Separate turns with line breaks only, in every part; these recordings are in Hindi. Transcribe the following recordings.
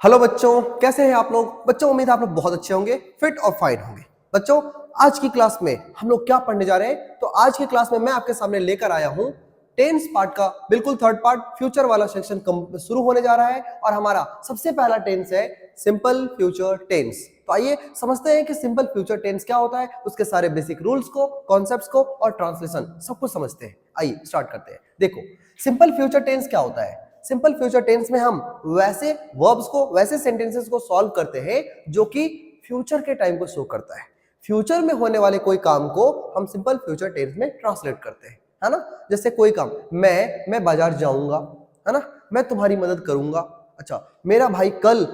हेलो बच्चों, कैसे हैं आप लोग। बच्चों उम्मीद है आप लोग बहुत अच्छे होंगे, फिट और फाइन होंगे। बच्चों आज की क्लास में हम लोग क्या पढ़ने जा रहे हैं, तो आज की क्लास में मैं आपके सामने लेकर आया हूं टेंस पार्ट का बिल्कुल थर्ड पार्ट, फ्यूचर वाला सेक्शन शुरू होने जा रहा है। और हमारा सबसे पहला टेंस है सिंपल फ्यूचर टेंस। तो आइए समझते हैं कि सिंपल फ्यूचर टेंस क्या होता है, उसके सारे बेसिक रूल्स को, कॉन्सेप्ट्स को और ट्रांसलेशन सब कुछ समझते हैं। आइए स्टार्ट करते हैं। देखो सिंपल फ्यूचर टेंस क्या होता है। सिंपल फ्यूचर टेंस में हम वैसे वर्ब्स को, वैसे सेंटेंसेस को सॉल्व करते हैं जो कि फ्यूचर के टाइम को शो करता है। फ्यूचर में होने वाले कोई काम को हम सिंपल फ्यूचर टेंस में ट्रांसलेट करते हैं, है ना। जैसे कोई काम, मैं बाजार जाऊंगा, है ना, मैं तुम्हारी मदद करूंगा। अच्छा, मेरा भाई कल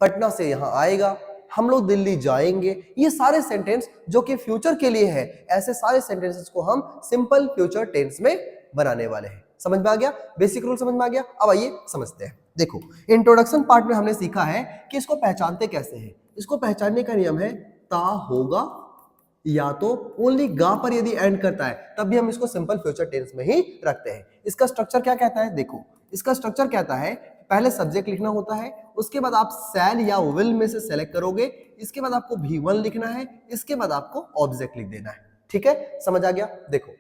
पटना से यहाँ आएगा, हम लोग दिल्ली जाएंगे। ये सारे सेंटेंस जो कि फ्यूचर के लिए है, ऐसे सारे सेंटेंसेस को हम सिंपल फ्यूचर टेंस में बनाने वाले हैं। समझ में आ गया, बेसिक रूल समझ में आ गया। अब आइए समझते हैं। देखो इंट्रोडक्शन पार्ट में हमने सीखा है कि इसको पहचानते कैसे हैं। इसको पहचानने का नियम है ता होगा या तो ओनली गा पर यदि एंड करता है तब भी हम इसको सिंपल फ्यूचर टेंस में ही रखते हैं। इसका स्ट्रक्चर क्या कहता है, देखो इसका स्ट्रक्चर कहता है पहले सब्जेक्ट लिखना होता है, उसके बाद आप शैल या विल में से सेलेक्ट करोगे, इसके बाद आपको V1 लिखना है, इसके बाद आपको ऑब्जेक्ट लिख देना है। ठीक है, समझ आ गया। देखो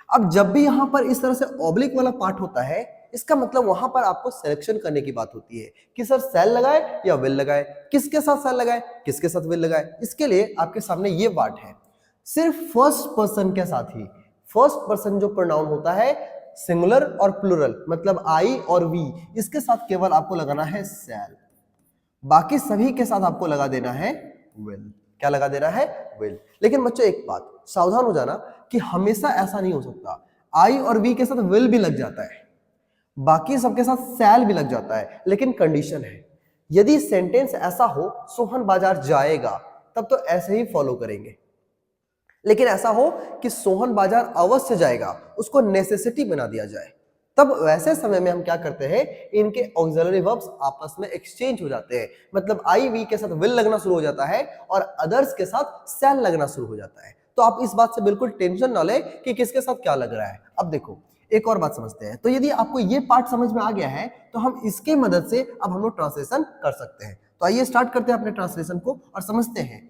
अब जब भी यहां पर इस तरह से ऑब्लिक वाला पार्ट होता है, इसका मतलब वहां पर आपको सिलेक्शन करने की बात होती है कि सर सेल लगाए या विल लगाए, किसके साथ सेल लगाए, किसके साथ विल लगाए। इसके लिए आपके सामने ये पार्ट है, सिर्फ फर्स्ट पर्सन के साथ ही, फर्स्ट पर्सन जो प्रोनाउन होता है सिंगुलर और प्लूरल मतलब आई और वी, इसके साथ केवल आपको लगाना है सेल, बाकी सभी के साथ आपको लगा देना है विल। क्या लगा देना है, विल। लेकिन बच्चों एक बात सावधान हो जाना कि हमेशा ऐसा नहीं हो सकता, आई और वी के साथ विल भी लग जाता है, बाकी सबके साथ सैल भी लग जाता है। लेकिन कंडीशन है, यदि सेंटेंस ऐसा हो सोहन बाजार जाएगा, तब तो ऐसे ही फॉलो करेंगे। लेकिन ऐसा हो कि सोहन बाजार अवश्य जाएगा, उसको नेसेसिटी बना दिया जाए, तब वैसे समय में हम क्या करते हैं, इनके ऑक्सिलरी वर्ब्स आपस में एक्सचेंज हो जाते हैं। मतलब आई वी के साथ विल लगना शुरू हो जाता है और अदर्स के साथ सैल लगना शुरू हो जाता है। तो आप इस बात से बिल्कुल टेंशन ना ले कि किसके साथ क्या लग रहा है। अब देखो एक और बात समझते हैं। तो यदि आपको ये पार्ट समझ में आ गया है तो हम इसके मदद से अब हम लोग ट्रांसलेशन कर सकते हैं। तो आइए स्टार्ट करते हैं अपने ट्रांसलेशन को और समझते हैं।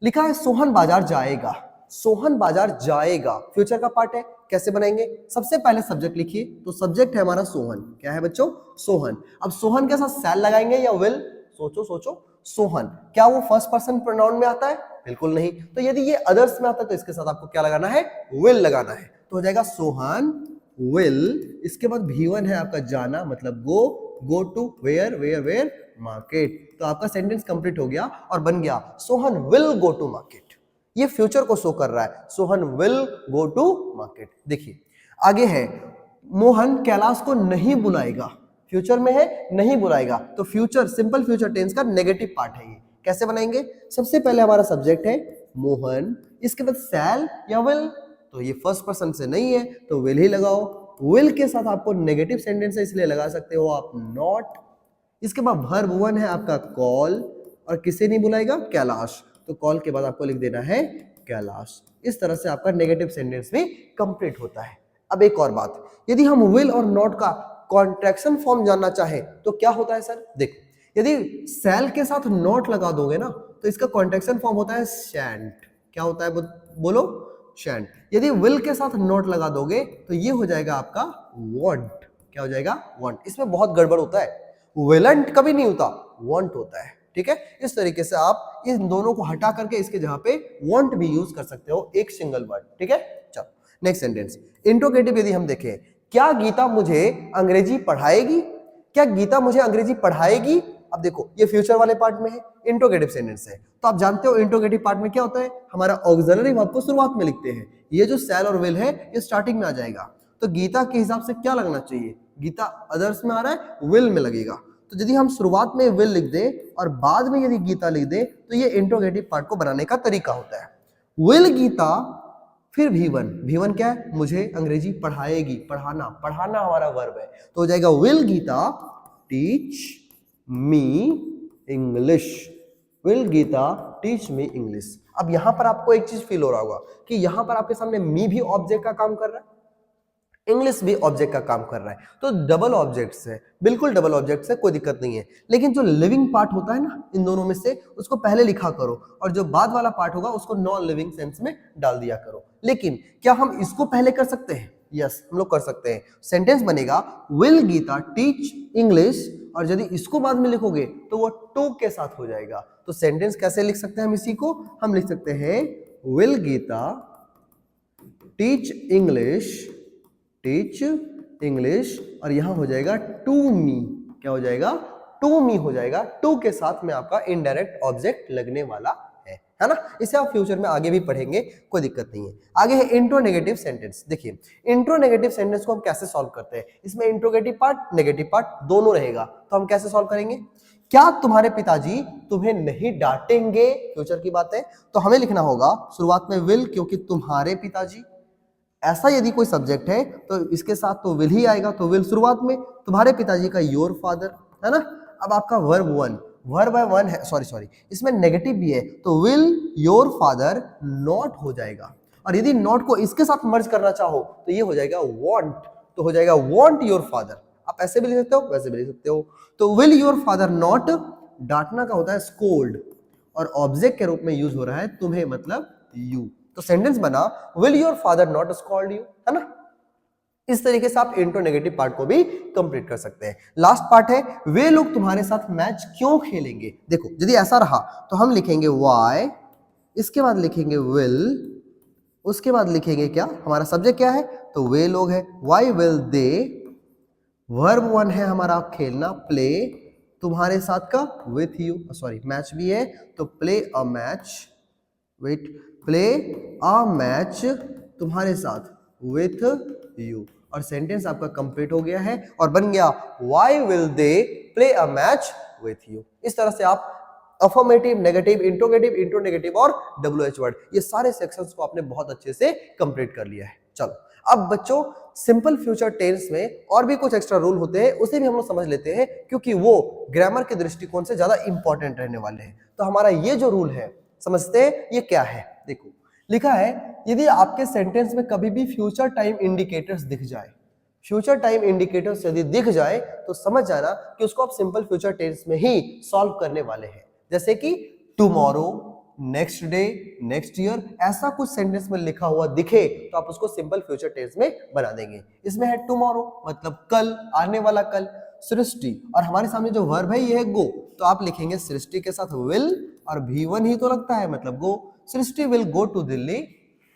लिखा है सोहन बाजार जाएगा, सोहन बाजार जाएगा फ्यूचर का पार्ट है। कैसे बनाएंगे, सबसे पहले सब्जेक्ट लिखिए, तो सब्जेक्ट है हमारा सोहन। क्या है बच्चों, सोहन। अब सोहन के साथ सैल लगाएंगे या विल, सोचो सोचो। सोहन क्या वो फर्स्ट पर्सन प्रोनाउन में आता है, बिल्कुल नहीं। तो यदि ये अदर्स में आता है तो इसके साथ आपको क्या लगाना है, विल लगाना है। तो हो जाएगा सोहन विल, इसके बाद V1 है आपका जाना, मतलब go to where, where where market. तो आपका सेंटेंस कंप्लीट हो गया और बन गया Sohan will go to market. ये फ्यूचर को शो कर रहा है, Sohan will go to market. देखिए आगे है मोहन कैलाश को नहीं बुलाएगा, फ्यूचर में है नहीं बुलाएगा, तो फ्यूचर सिंपल फ्यूचर टेंस का नेगेटिव पार्ट है ये। कैसे बनाएंगे, सबसे पहले हमारा सब्जेक्ट है मोहन, इसके बाद सैल या विल, तो ये फर्स्ट पर्सन से नहीं है तो विल ही लगाओ। विल के साथ आपको नेगेटिव सेंटेंस है इसलिए लगा सकते हो आप नॉट। इसके बाद वर्ब 1 है आपका कॉल, और किसे नहीं बुलाएगा, कैलाश, तो कॉल के बाद आपको लिख देना है कैलाश। इस तरह से आपका नेगेटिव सेंटेंस भी कंप्लीट होता है। अब एक और बात, यदि हम विल और नॉट का कॉन्ट्रैक्शन फॉर्म जानना चाहें तो क्या होता है सर, देखो यदि सेल के साथ नॉट लगा दोगे ना तो इसका कॉन्ट्रैक्शन फॉर्म होता है शैंट। क्या होता है बोलो, शैंट। यदि विल के साथ नॉट लगा दोगे तो ये हो जाएगा आपका वांट। क्या हो जाएगा, वांट। इसमें बहुत गड़बड़ होता है, विलंट कभी नहीं होता, वांट होता है। ठीक है, इस तरीके से आप इन दोनों को हटा करके इसके जगह पे वांट भी यूज कर सकते हो, एक सिंगल वर्ड। ठीक है, चलो नेक्स्ट सेंटेंस इंट्रोगेटिव यदि हम देखें, क्या गीता मुझे अंग्रेजी पढ़ाएगी, क्या गीता मुझे अंग्रेजी पढ़ाएगी। अब देखो ये फ्यूचर वाले पार्ट में है, इंट्रोगेटिव सेंटेंस है, तो आप जानते हो इंट्रोगेटिव पार्ट में क्या होता है, हमारा ऑक्सिलरी वर्ब को शुरुआत में लिखते हैं। ये जो सैल और विल है ये स्टार्टिंग में आ जाएगा, तो गीता के हिसाब से क्या लगना चाहिए, गीता अदर्स में आ रहा है, विल में लगेगा। तो यदि हम शुरुआत में विल लिख दे और बाद में यदि गीता लिख दे तो ये इंट्रोगेटिव पार्ट को बनाने का तरीका होता है। विल गीता, फिर V1 क्या है, मुझे अंग्रेजी पढ़ाएगी, पढ़ाना, पढ़ाना हमारा वर्ब है, तो हो जाएगा will Gita teach me English, will Gita teach me English. अब यहां पर आपको एक चीज फील हो रहा होगा कि यहां पर आपके सामने मी भी ऑब्जेक्ट का काम कर रहा है, इंग्लिश भी ऑब्जेक्ट का काम कर रहा है, तो डबल ऑब्जेक्ट्स है, बिल्कुल डबल ऑब्जेक्ट्स है, कोई दिक्कत नहीं है। लेकिन जो लिविंग पार्ट होता है ना इन दोनों में से, उसको पहले लिखा करो और जो बाद वाला पार्ट होगा उसको नॉन लिविंग सेंस में डाल दिया करो। लेकिन क्या हम इसको पहले कर सकते हैं? यस, हम लोग कर सकते हैं। सेंटेंस बनेगा विल गीता टीच इंग्लिश, और यदि इसको बाद में लिखोगे तो वो टू के साथ हो जाएगा। तो सेंटेंस कैसे लिख सकते हैं हम इसी को? हम लिख सकते हैं विल गीता टीच इंग्लिश और यहां हो जाएगा टू मी। क्या हो जाएगा? टू मी हो जाएगा। टू के साथ में आपका इनडायरेक्ट ऑब्जेक्ट लगने वाला है ना। इसे आप फ्यूचर में आगे भी पढ़ेंगे, कोई दिक्कत नहीं है। आगे है इंट्रोनेगेटिव सेंटेंस। देखिए इंट्रोनेगेटिव सेंटेंस को हम कैसे सॉल्व करते हैं? इसमें इंट्रोगेटिव पार्ट नेगेटिव पार्ट दोनों रहेगा, तो हम कैसे सॉल्व करेंगे? क्या तुम्हारे पिताजी तुम्हें नहीं डांटेंगे? फ्यूचर की बात है, तो हमें लिखना होगा शुरुआत में विल, क्योंकि तुम्हारे पिताजी, ऐसा यदि कोई सब्जेक्ट है तो इसके साथ तो विल ही आएगा, तो विल शुरुआत में। तुम्हारे पिताजी का योर फादर है ना। अब आपका वर्ब वन है, सॉरी इसमें नेगेटिव भी है, तो विल योर फादर नॉट हो जाएगा। और यदि नॉट को इसके साथ मर्ज करना चाहो तो ये हो जाएगा वॉन्ट, तो हो जाएगा वॉन्ट योर फादर। आप ऐसे भी लिख सकते हो, वैसे भी लिख सकते हो। तो विल योर फादर नॉट, डांटना का होता है स्कोल्ड, और ऑब्जेक्ट के रूप में यूज हो रहा है तुम्हें मतलब यू। तो सेंटेंस बना will your father not scold you, है ना। इस तरीके से आप इंट्रोनेगेटिव पार्ट को भी कंप्लीट कर सकते हैं। लास्ट पार्ट है वे लोग तुम्हारे साथ मैच क्यों खेलेंगे। देखो यदि ऐसा रहा तो हम लिखेंगे वाई, इसके बाद लिखेंगे विल, उसके बाद लिखेंगे क्या, हमारा सब्जेक्ट क्या है, तो वे लोग है। Why will they, verb one है हमारा खेलना, प्ले, तुम्हारे साथ का विथ यू, सॉरी मैच भी है, तो play a match, wait, play a match तुम्हारे साथ विथ यू, और सेंटेंस आपका कंप्लीट हो गया है और बन गया why will they play a match with you. इस तरह से आप अफर्मेटिव, नेगेटिव, इंट्रोगेटिव, इंट्रोनेगेटिव और WH वर्ड, ये सारे सेक्शंस को आपने बहुत अच्छे से कंप्लीट कर लिया है। चलो अब बच्चों सिंपल फ्यूचर टेंस में और भी कुछ एक्स्ट्रा रूल होते हैं, उसे भी हम लोग समझ लेते हैं, क्योंकि वो ग्रामर के दृष्टिकोण से ज्यादा इंपॉर्टेंट रहने वाले हैं। तो हमारा ये जो रूल है समझते हैं ये क्या है। देखो लिखा है यदि आपके सेंटेंस में कभी भी फ्यूचर टाइम इंडिकेटर्स दिख जाए, फ्यूचर टाइम इंडिकेटर्स यदि दिख जाए तो समझ जाना कि उसको आप सिंपल फ्यूचर टेंस में ही सॉल्व करने वाले हैं। जैसे कि tomorrow, next day, next year, ऐसा कुछ सेंटेंस में लिखा हुआ दिखे तो आप उसको सिंपल फ्यूचर टेंस में बना देंगे। इसमें है टुमारो मतलब कल, आने वाला कल, सृष्टि, और हमारे सामने जो वर्ब है ये है गो, तो आप लिखेंगे सृष्टि के साथ विल और V1 ही तो लगता है मतलब go. Srishti will go to Delhi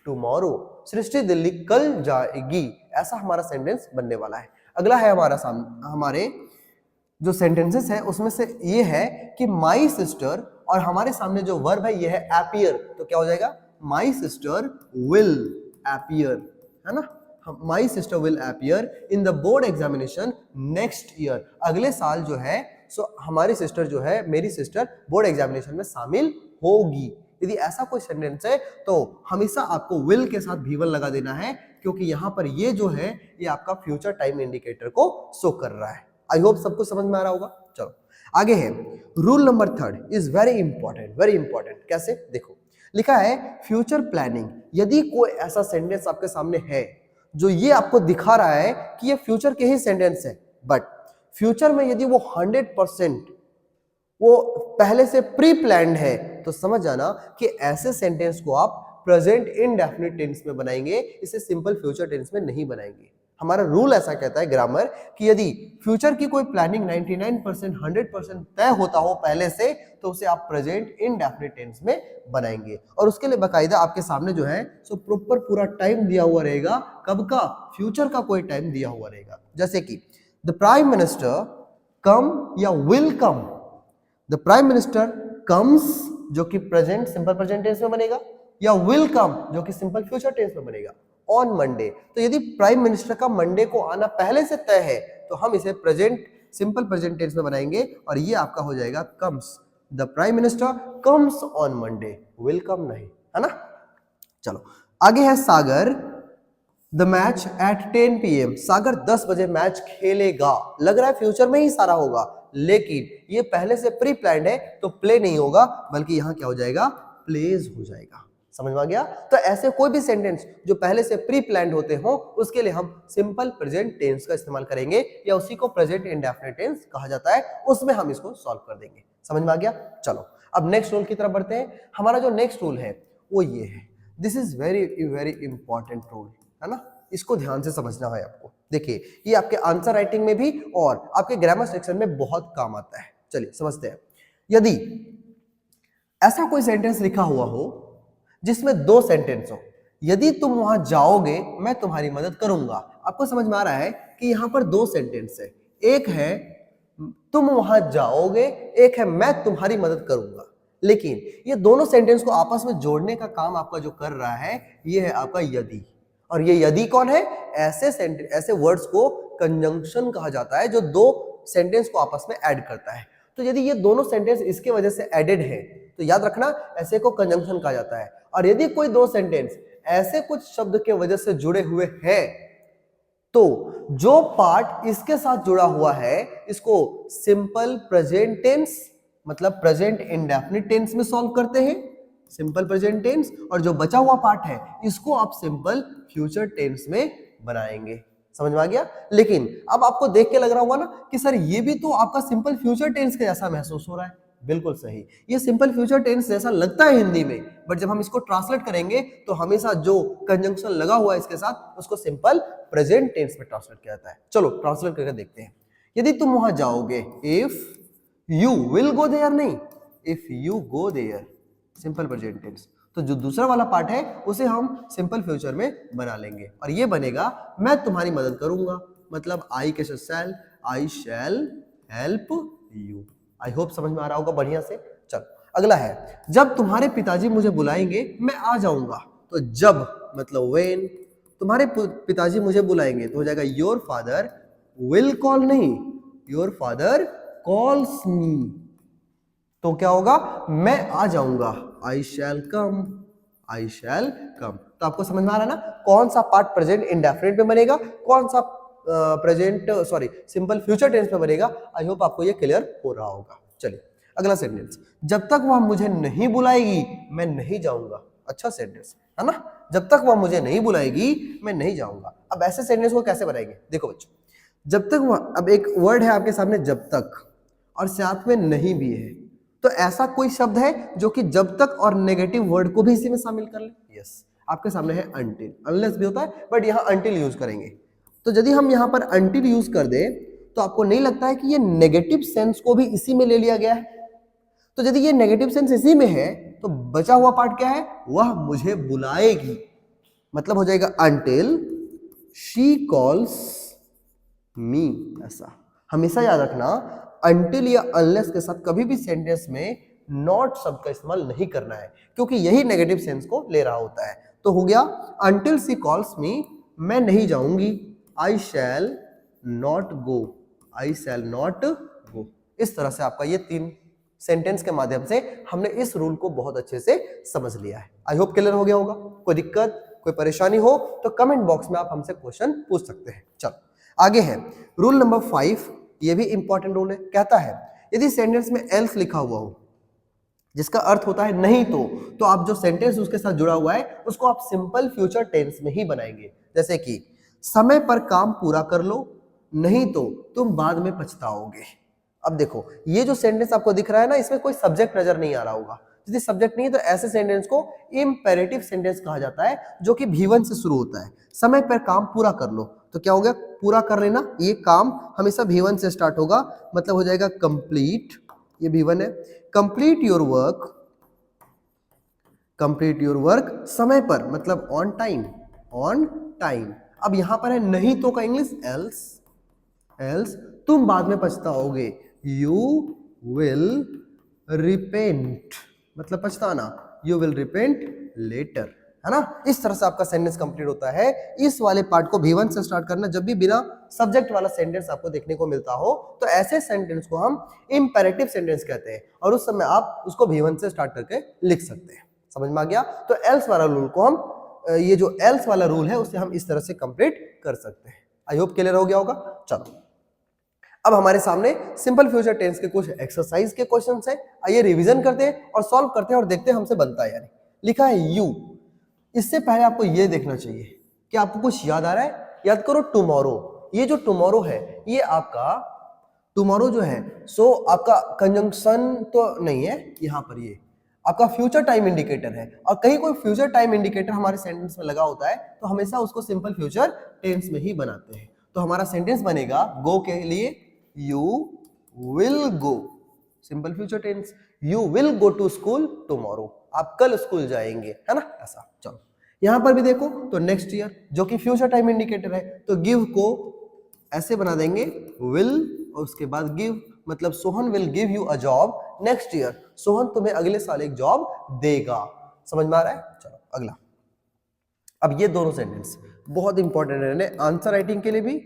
tomorrow, Srishti Delhi कल जाएगी, ऐसा हमारा सेंटेंस बनने वाला है। अगला है हमारे जो सेंटेंसेस है उसमें से ये है कि माई सिस्टर, और हमारे सामने जो वर्ब है ये है अपीयर, तो क्या हो जाएगा माई सिस्टर विल अपीयर, है ना। My sister will appear in the board examination next year, अगले साल जो है हमारी सिस्टर जो है, मेरी सिस्टर बोर्ड एग्जामिनेशन में शामिल होगी। यदि ऐसा कोई सेंटेंस है तो हमेशा आपको विल के साथ V1 लगा देना है, क्योंकि यहां पर ये जो है ये आपका फ्यूचर टाइम इंडिकेटर को शो कर रहा है। आई होप सबको समझ में आ रहा होगा। चलो आगे है rule number 3 is very important, very important. कैसे? देखो लिखा है फ्यूचर प्लानिंग। यदि कोई ऐसा सेंटेंस आपके सामने है जो ये आपको दिखा रहा है कि ये फ्यूचर के ही सेंटेंस है, बट फ्यूचर में यदि वो 100% वो पहले से प्री प्लान्ड है, तो समझ जाना कि ऐसे सेंटेंस को आप प्रेजेंट इंडेफिनिट टेंस में बनाएंगे, इसे सिंपल फ्यूचर टेंस में नहीं बनाएंगे। हमारा रूल ऐसा कहता है ग्रामर कि यदि फ्यूचर की कोई प्लानिंग 99%, 100% तय होता हो पहले से, तो उसे आप प्रेजेंट इंडेफिनिट टेंस में बनाएंगे। और उसके लिए बाकायदा आपके सामने जो है सो प्रॉपर पूरा टाइम दिया हुआ रहेगा। कब का? फ्यूचर का कोई टाइम दिया हुआ रहेगा। जैसे कि द प्राइम मिनिस्टर कम या will come, the prime minister comes जो कि प्रेजेंट सिंपल प्रेजेंट टेंस में बनेगा, या विल कम जो कि सिंपल फ्यूचर टेंस में बनेगा ऑन मंडे। तो यदि प्राइम मिनिस्टर का मंडे को आना पहले से तय है तो हम इसे प्रेजेंट सिंपल प्रेजेंट टेंस में बनाएंगे और ये आपका हो जाएगा comes. The prime minister comes on Monday, will come नहीं, है ना। चलो आगे है सागर, द मैच एट 10 PM, सागर 10 बजे मैच खेलेगा। लग रहा है फ्यूचर में ही सारा होगा, लेकिन ये पहले से प्री प्लान्ड है तो प्ले नहीं होगा, बल्कि यहां क्या हो जाएगा प्लेज हो जाएगा। समझ में आ गया? तो ऐसे कोई भी सेंटेंस जो पहले से प्री प्लान्ड होते हो उसके लिए हम सिंपल प्रेजेंट टेंस का इस्तेमाल करेंगे या उसी को प्रेजेंट इंडेफिनिट टेंस कहा जाता है, उसमें हम इसको सॉल्व कर देंगे। समझ में आ गया? चलो अब नेक्स्ट रूल की तरफ बढ़ते हैं। हमारा जो नेक्स्ट रूल है वो ये है, this is very very important rule, है ना, इसको ध्यान से समझना है आपको। देखिए ये आपके आंसर राइटिंग में भी और आपके ग्रामर सेक्शन में बहुत काम आता है। चलिए समझते हैं। यदि ऐसा कोई सेंटेंस लिखा हुआ हो जिसमें दो सेंटेंस हो, यदि तुम वहां जाओगे मैं तुम्हारी मदद करूंगा। आपको समझ में आ रहा है कि यहां पर दो सेंटेंस है, एक है तुम वहां जाओगे, एक है मैं तुम्हारी मदद करूंगा। लेकिन ये दोनों सेंटेंस को आपस में जोड़ने का काम आपका जो कर रहा है ये है आपका यदि। और ये यदि कौन है? ऐसे वर्ड्स को कंजंक्शन कहा जाता है जो दो सेंटेंस को आपस में ऐड करता है। तो यदि ये दोनों सेंटेंस इसके वजह से एडेड है तो याद रखना ऐसे को कंजंक्शन कहा जाता है। और यदि कोई दो सेंटेंस ऐसे कुछ शब्द के वजह से जुड़े हुए हैं तो जो पार्ट इसके साथ जुड़ा हुआ है इसको सिंपल प्रेजेंट टेंस मतलब प्रेजेंट इंडेफिनिट टेंस में सॉल्व करते हैं, सिंपल प्रेजेंट टेंस, और जो बचा हुआ पार्ट है इसको आप सिंपल फ्यूचर टेंस में बनाएंगे। समझ में आ गया? लेकिन अब आपको देख के लग रहा होगा ना कि सर ये भी तो आपका सिंपल फ्यूचर टेंस के जैसा महसूस हो रहा है। बिल्कुल सही, ये सिंपल फ्यूचर टेंस जैसा लगता है हिंदी में, बट जब हम इसको ट्रांसलेट करेंगे तो हमेशा जो कंजंक्शन लगा हुआ है इसके साथ उसको सिंपल प्रेजेंट टेंस में ट्रांसलेट किया जाता है। चलो ट्रांसलेट करके देखते हैं। यदि तुम वहां जाओगे, if you will go there नहीं, if you go there, simple present tense. तो जो दूसरा वाला पार्ट है उसे हम सिंपल फ्यूचर में बना लेंगे और ये बनेगा मैं तुम्हारी मदद करूंगा, मतलब आई के shall, I shall help you. I hope समझ में आ रहा होगा बढ़िया से। चल अगला है, जब तुम्हारे पिताजी मुझे बुलाएंगे मैं आ जाऊंगा। तो जब मतलब व्हेन, तुम्हारे पिताजी मुझे बुलाएंगे तो हो जाएगा योर फादर विल कॉल, नहीं योर फादर कॉल्स मी। तो क्या होगा? मैं आ जाऊंगा, आई शैल कम, आई शैल कम। तो आपको समझ में आ रहा है ना कौन सा पार्ट प्रेजेंट इंडेफिनिट में बनेगा, कौन सा सिंपल फ्यूचर टेंस में बनेगा। आई होप आपको ये क्लियर हो रहा होगा। चलिए अगला सेंटेंस, जब तक वह मुझे नहीं बुलाएगी मैं नहीं जाऊंगा। अच्छा सेंटेंस है ना, जब तक वह मुझे नहीं बुलाएगी मैं नहीं जाऊंगा। अब ऐसे सेंटेंस को कैसे बनाएंगे? देखो बच्चों, जब तक वह, अब एक वर्ड है आपके सामने जब तक और साथ में नहीं भी है, तो ऐसा कोई शब्द है जो कि जब तक और नेगेटिव वर्ड को भी इसी में शामिल कर ले? यस, आपके सामने है अनटिल, अनलेस भी होता है बट यहां अनटिल यूज करेंगे। तो यदि हम यहां पर अनटिल यूज कर दे तो आपको नहीं लगता है कि ये नेगेटिव सेंस को भी इसी में ले लिया गया है? तो यदि ये नेगेटिव सेंस इसी में है तो बचा हुआ पार्ट क्या है? वह मुझे बुलाएगी, मतलब हो जाएगा अनटिल शी कॉल्स मी। ऐसा हमेशा याद रखना, अनटिल या अनलेस के साथ कभी भी सेंटेंस में नॉट शब्द का इस्तेमाल नहीं करना है क्योंकि यही नेगेटिव सेंस को ले रहा होता है। तो हो गया अनटिल शी कॉल्स मी, मैं नहीं जाऊंगी, आई shall not go, I shall not go. इस तरह से आपका ये तीन सेंटेंस के माध्यम से हमने इस रूल को बहुत अच्छे से समझ लिया है। आई होप क्लियर हो गया होगा। कोई दिक्कत, कोई परेशानी हो तो कमेंट बॉक्स में आप हमसे क्वेश्चन पूछ सकते हैं। चलो आगे है रूल नंबर 5, ये भी इंपॉर्टेंट रूल है। कहता है यदि सेंटेंस में एल्स लिखा हुआ हो जिसका अर्थ होता है नहीं तो आप जो सेंटेंस उसके साथ जुड़ा हुआ है उसको आप सिंपल फ्यूचर टेंस में ही बनाएंगे। जैसे कि समय पर काम पूरा कर लो, नहीं तो तुम बाद में पछताओगे। अब देखो ये जो सेंटेंस आपको दिख रहा है ना, इसमें कोई सब्जेक्ट नजर नहीं आ रहा होगा। यदि सब्जेक्ट नहीं है तो ऐसे सेंटेंस को इंपेरेटिव सेंटेंस कहा जाता है जो कि V1 से शुरू होता है। समय पर काम पूरा कर लो, तो क्या हो गया? पूरा कर लेना। ये काम हमेशा V1 से स्टार्ट होगा, मतलब हो जाएगा कंप्लीट, ये V1 है। Complete your work, complete your work समय पर मतलब ऑन टाइम, ऑन टाइम। अब यहां पर है नहीं तो का इंग्लिश एल्स, एल्स तुम बाद में पछताओगे, यू विल रिपेंट मतलब पछताना, यू विल रिपेंट लेटर, है ना। इस तरह से आपका सेंटेंस कंप्लीट होता है। इस वाले पार्ट को V1 से स्टार्ट करना। जब भी बिना सब्जेक्ट वाला सेंटेंस आपको देखने को मिलता हो तो ऐसे सेंटेंस को हम इंपेरेटिव सेंटेंस कहते हैं और उस समय आप उसको V1 से स्टार्ट करके लिख सकते हैं। समझ में आ गया? तो एल्स वाला रूल को हम, ये जो एल्स वाला रूल है उसे हम इस तरह से कंप्लीट कर सकते हैं। आई होप क्लियर हो गया होगा। चलो अब हमारे सामने सिंपल फ्यूचर टेंस के कुछ एक्सरसाइज के क्वेश्चंस हैं। आइए रिवीजन करते हैं और सॉल्व करते हैं और देखते हैं हमसे बनता है यानी। लिखा है यू। इससे पहले आपको ये देखना चाहिए कि आपको कुछ याद आ रहा है। याद करो टुमारो, ये जो टुमारो है ये आपका टुमारो जो है सो आपका कंजंक्शन तो नहीं है, यहाँ पर ये आपका फ्यूचर टाइम इंडिकेटर है। और कहीं कोई फ्यूचर टाइम इंडिकेटर हमारे सेंटेंस में लगा होता है तो हमेशा उसको सिंपल फ्यूचर टेंस में ही बनाते हैं। तो हमारा सेंटेंस बनेगा गो के लिए you will go, simple future tense, you will go to school tomorrow, आप कल स्कूल जाएंगे, है ना, ऐसा। चलो यहां पर भी देखो तो नेक्स्ट ईयर जो कि फ्यूचर टाइम इंडिकेटर है, तो गिव को ऐसे बना देंगे विल और उसके बाद गिव, मतलब Sohan will give you a job next year, Sohan तुम्हें अगले साल एक जॉब देगा। समझ में आ रहा है? चलो अगला। अब ये दोनों सेंटेंस बहुत इंपॉर्टेंट है आंसर राइटिंग के लिए भी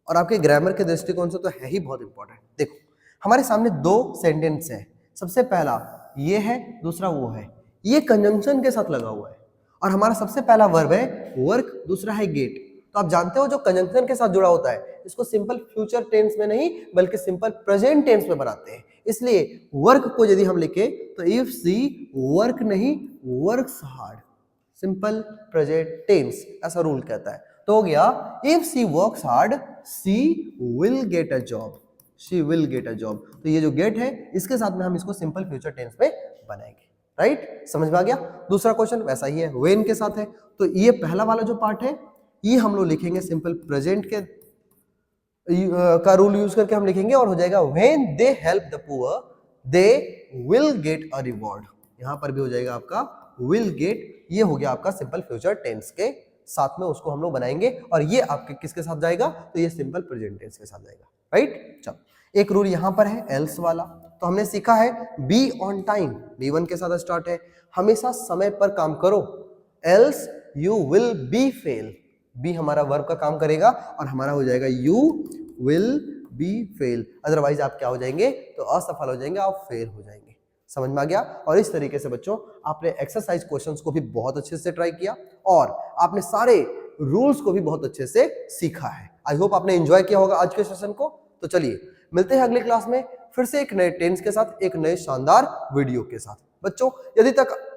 और आपके ग्रामर के दृष्टिकोण से तो है ही बहुत इंपॉर्टेंट। देखो हमारे सामने दो सेंटेंस है, सबसे पहला ये है, दूसरा वो है, ये कंजंक्शन के साथ लगा हुआ है और हमारा सबसे पहला वर्ब है वर्क, दूसरा है गेट। तो आप जानते हो जो कंजंक्शन के साथ जुड़ा होता है इसको सिंपल फ्यूचर टेंस में नहीं बल्कि सिंपल प्रेजेंट टेंस में बनाते हैं। इसलिए वर्क को यदि हम लिखे तो इफ सी वर्क नहीं works hard, simple present tense ऐसा रूल कहता है। तो हो गया if she works hard she will get a job, she will get a job. तो ये जो गेट है इसके साथ में हम इसको सिंपल फ्यूचर टेंस में बनाएंगे। राइट, समझ में आ गया। दूसरा क्वेश्चन वैसा ही है, व्हेन के साथ है। तो ये पहला वाला जो पार्ट है ये हम लोग लिखेंगे सिंपल प्रेजेंट के का रूल यूज करके हम लिखेंगे और हो जाएगा when they help the poor they will get a reward. यहां पर भी हो जाएगा आपका विल गेट, ये हो गया आपका सिंपल फ्यूचर टेंस के साथ में उसको हम लोग बनाएंगे और ये आपके किसके साथ जाएगा, तो ये सिंपल प्रेजेंट टेंस के साथ जाएगा। राइट, चलो एक रूल यहां पर है एल्स वाला। तो हमने सीखा है बी ऑन टाइम, B1 के साथ स्टार्ट है, हमेशा समय पर काम करो, else you will be fail. Be हमारा वर्ब का काम करेगा और हमारा हो जाएगा you will be fail, otherwise आप क्या हो जाएंगे, तो असफल हो जाएंगे, आप फेल हो जाएंगे। समझ में आ गया। और इस तरीके से बच्चों आपने एक्सरसाइज क्वेश्चंस को भी बहुत अच्छे से ट्राई किया और आपने सारे रूल्स को भी बहुत अच्छे से सीखा है। आई होप आपने एंजॉय किया होगा आज के सेशन को। तो चलिए मिलते हैं अगली क्लास में फिर से एक नए टेंस के साथ, एक नए शानदार वीडियो के साथ। बच्चों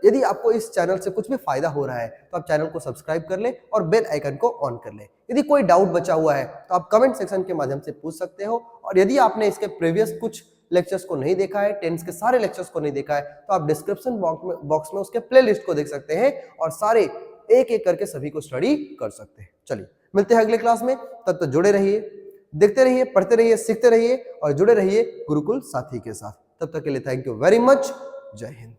यदि आपको इस चैनल से कुछ भी फायदा हो रहा है तो आप चैनल को सब्सक्राइब कर लें और बेल आइकन को ऑन कर लें। यदि कोई डाउट बचा हुआ है तो आप कमेंट सेक्शन के माध्यम से पूछ सकते हो और यदि आपने इसके प्रीवियस कुछ लेक्चर्स को नहीं देखा है, टेंस के सारे लेक्चर्स को नहीं देखा है, तो आप डिस्क्रिप्शन बॉक्स में उसके प्लेलिस्ट को देख सकते हैं और सारे एक एक करके सभी को स्टडी कर सकते हैं। चलिए मिलते हैं अगले क्लास में, तब तक जुड़े रहिए, देखते रहिए, पढ़ते रहिए, सीखते रहिए और जुड़े रहिए गुरुकुल साथी के साथ। तब तक के लिए थैंक यू वेरी मच। जय हिंद।